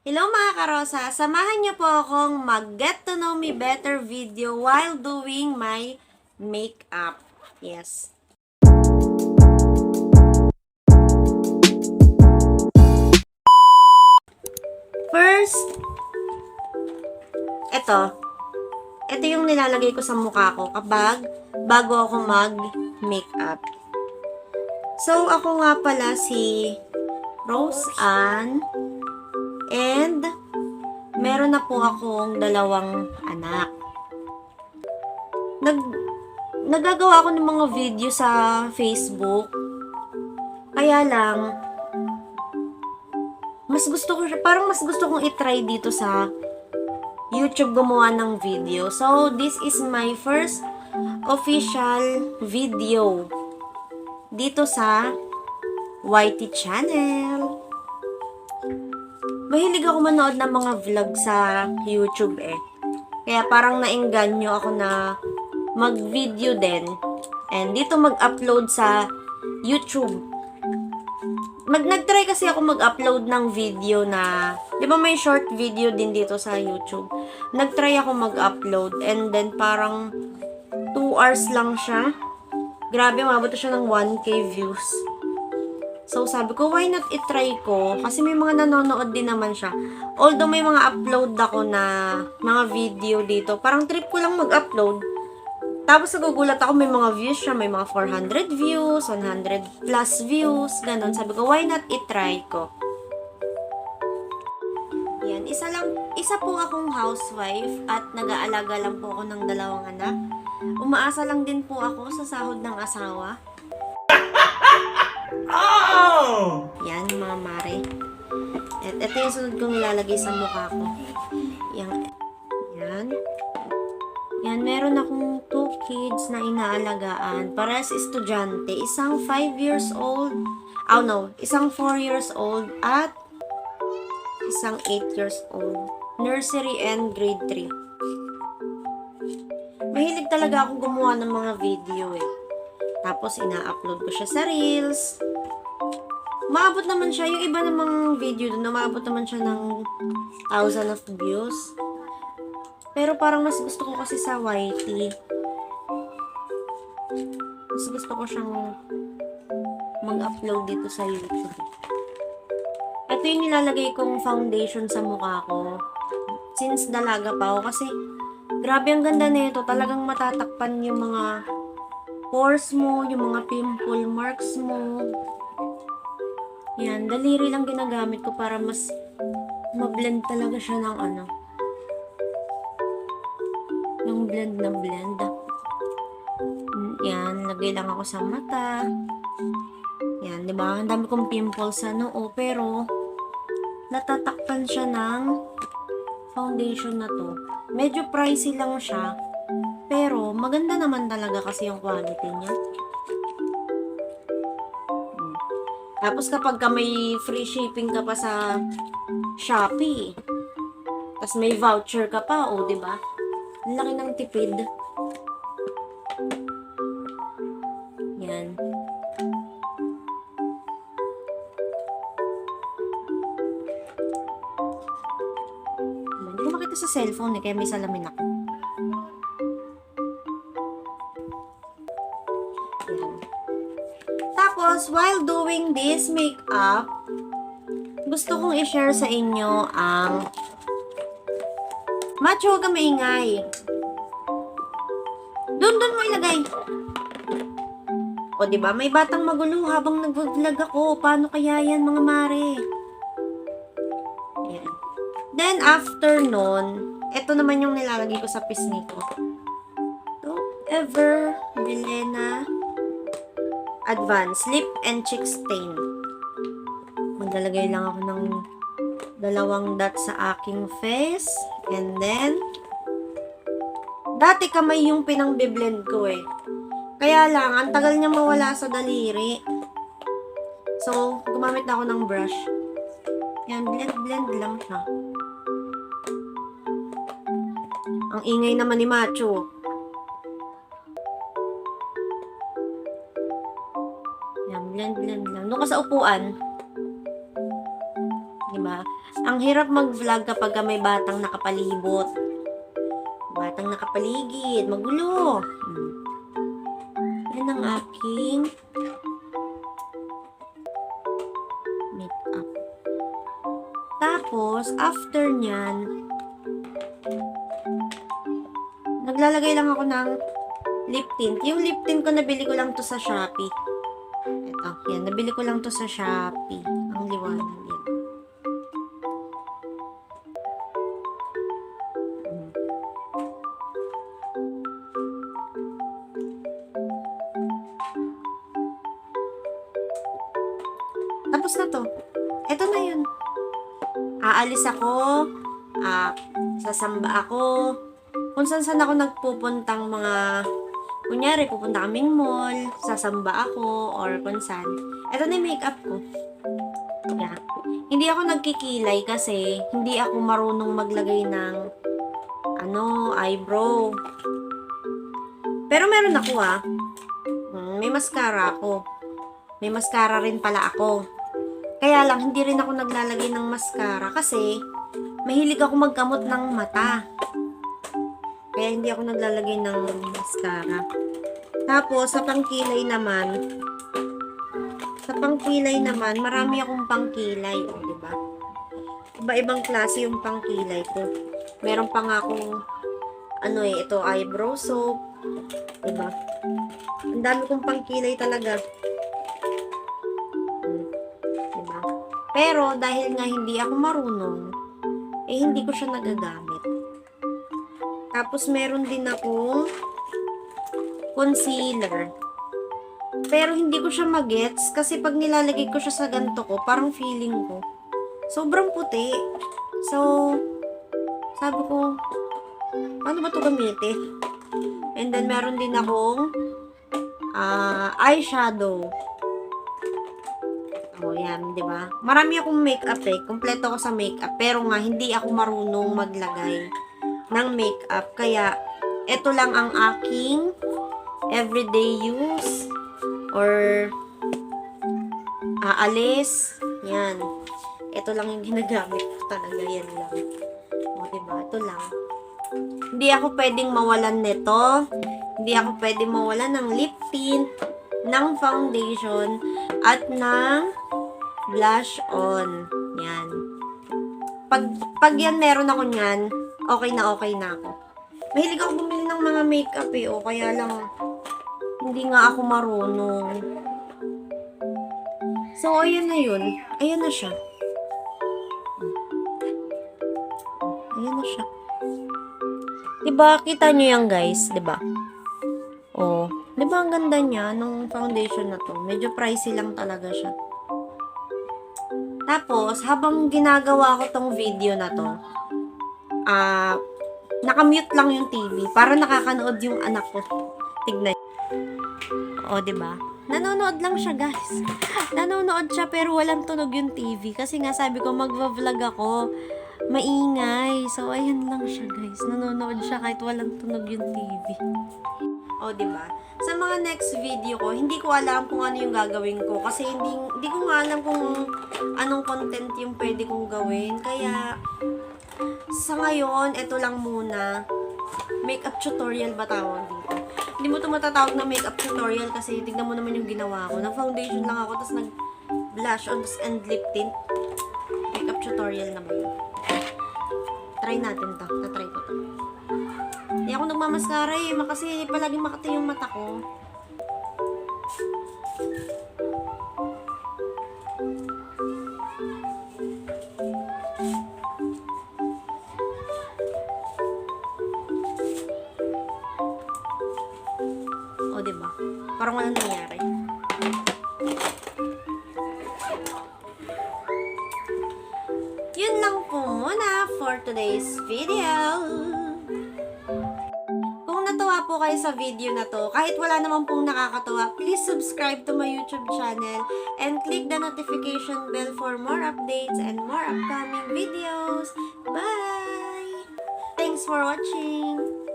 Hello mga karosa! Samahan niyo po akong mag-get to know me better video while doing my makeup. Yes. First, ito. Ito yung nilalagay ko sa mukha ko kapag bago ako mag-makeup. So, ako nga pala si Rose Ann and meron na po akong dalawang anak. Nagagawa ako ng mga video sa Facebook. Kaya lang, parang mas gusto kong i-try dito sa YouTube gumawa ng video. So, this is my first official video dito sa YT channel. Mahilig ako manood ng mga vlog sa YouTube eh. Kaya parang naengganyo ako na mag-video din. And dito mag-upload sa YouTube. Nag-try kasi ako mag-upload ng video na, di ba may short video din dito sa YouTube? Nag-try ako mag-upload and then parang 2 hours lang siya. Grabe, mabot siya ng 1K views. So, sabi ko, why not i-try ko? Kasi may mga nanonood din naman siya. Although may mga upload ako na mga video dito, parang trip ko lang mag-upload. Tapos nagugulat ako, may mga views siya, may mga 400 views, 100 plus views, ganun. Sabi ko, why not i-try ko? Yan, isa po akong housewife at nag-aalaga lang po ako ng 2 anak. Umaasa lang din po ako sa sahod ng asawa. Oh! Yan, mga mare. At ito yung sunod kong nilalagay sa mukha ko. Yan. Yan, meron akong 2 kids na inaalagaan. Parehas estudyante. Isang 5 years old. Isang 4 years old at isang 8 years old. Nursery and grade 3. Mahilig talaga akong gumawa ng mga video eh. Tapos ina-upload ko siya sa Reels. Maabot naman siya. Yung iba namang video doon, maabot naman siya ng 1,000 of views. Pero parang mas gusto ko kasi sa YT. Mas gusto ko siyang mag-upload dito sa YouTube. Ito yung nilalagay kong foundation sa mukha ko. Since dalaga pa ako. Kasi grabe ang ganda nito. Talagang matatakpan yung mga pores mo, yung mga pimple marks mo. Yan, daliri lang ginagamit ko para mas ma-blend talaga siya ng yung blend ng blend. Yan, lagay lang ako sa mata. Yan, di ba? Ang dami kong pimples sa noo, pero natatakpan siya ng foundation na to. Medyo pricey lang siya, pero maganda naman talaga kasi yung quality niya. Tapos kapag ka may free shipping ka pa sa Shopee, tapos may voucher ka pa, di ba? Ang laki ng tipid. Yan. Hindi ko makita sa cellphone kaya may salamin ako. Yan. Tapos, while doing this makeup, gusto kong i-share sa inyo ang Macho, huwag ka maingay. Doon mo ilagay. O, diba? May batang magulo habang nag-vlog ako. Paano kaya yan, mga mare? Ayan. Then, after nun, ito naman yung nilalagay ko sa pisngi ko. Ito, Ever Bilena Advanced Lip and Cheek Stain. Maglalagay lang ako ng 2 dots sa aking face. And then, dati kamay yung pinang-blend ko eh. Kaya lang, ang tagal niya mawala sa daliri. So, gumamit na ako ng brush. Yan, blend lang siya. Ang ingay naman ni Macho. Yan, blend lang. Doon ka sa upuan. Diba? Ang hirap mag-vlog kapag may batang nakapalibot. Batang nakapaligid. Magulo. Yan ang aking makeup. Tapos, after nyan, naglalagay lang ako ng lip tint. Yung lip tint ko, nabili ko lang to sa Shopee. Ito, yan. Nabili ko lang to sa Shopee. Ang liwanag yan. Tapos na to. Ito na yun. Aalis ako. Sasamba ako. Kung saan ako nagpupuntang mga, kunyari, pupunta kaming mall, sasamba ako, or kung saan. Ito na yung makeup ko. Yeah. Hindi ako nagkikilay kasi hindi ako marunong maglagay ng eyebrow. Pero meron ako may mascara ako. May mascara rin pala ako. Kaya lang, hindi rin ako naglalagay ng mascara kasi mahilig ako magkamot ng mata. Kaya hindi ako naglalagay ng mascara. Tapos, sa pangkilay naman, marami akong pangkilay. Diba? Iba-ibang klase yung pangkilay ko. Meron pa nga akong, ito, eyebrow soap. Diba? Ang dami kong pangkilay talaga. Pero, dahil nga hindi ako marunong, hindi ko siya nagagamit. Tapos, meron din akong concealer. Pero, hindi ko siya magets kasi pag nilalagay ko siya sa ganito ko, parang feeling ko, sobrang puti. So, sabi ko, paano ba ito gamitin? And then, meron din akong eyeshadow. Yan, di ba? Marami akong makeup Kompleto ako sa makeup. Pero nga, hindi ako marunong maglagay ng makeup. Kaya, ito lang ang aking everyday use. Or, aalis. Yan. Ito lang yung ginagamit ko talaga. Yan lang. O, diba? Ito lang. Hindi ako pwedeng mawalan nito. Hindi ako pwedeng mawalan ng lip tint, ng foundation, at ng blush on. Yan. Pag yan meron ako niyan, okay na ako. Mahilig ako bumili ng mga makeup kaya lang hindi nga ako marunong. So, ayan na yun. Ayan na siya. Ayan na siya. Diba, kita nyo yan guys, diba? Oh, diba ang ganda niya nung foundation na to? Medyo pricey lang talaga siya. Tapos, habang ginagawa ko tong video na to, nakamute lang yung TV para nakakanood yung anak ko. Tignan. O, diba? Nanonood lang siya, guys. Nanonood siya pero walang tunog yung TV. Kasi nga, sabi ko, magva-vlog ako. Maingay. So, ayan lang siya, guys. Nanonood siya kahit walang tunog yung TV. O, diba? Sa mga next video ko, hindi ko alam kung ano yung gagawin ko. Kasi hindi ko nga alam kung anong content yung pwede kong gawin. Kaya, sa ngayon, ito lang muna. Makeup tutorial ba tawag dito? Hindi mo ito matatawag na makeup tutorial kasi tignan mo naman yung ginawa ko. Nag-foundation lang ako, tapos nag-blush on and lip tint. Makeup tutorial naman yun. Try natin to. Na-try ko to. Hindi ako nagmamaskara kasi palaging makati yung mata ko. O, diba? Parang walang nangyari. Yun lang po muna for today's video. Kung natuwa po kayo sa video na to, kahit wala naman pong nakakatawa, please subscribe to my YouTube channel and click the notification bell for more updates and more upcoming videos. Bye! Thanks for watching!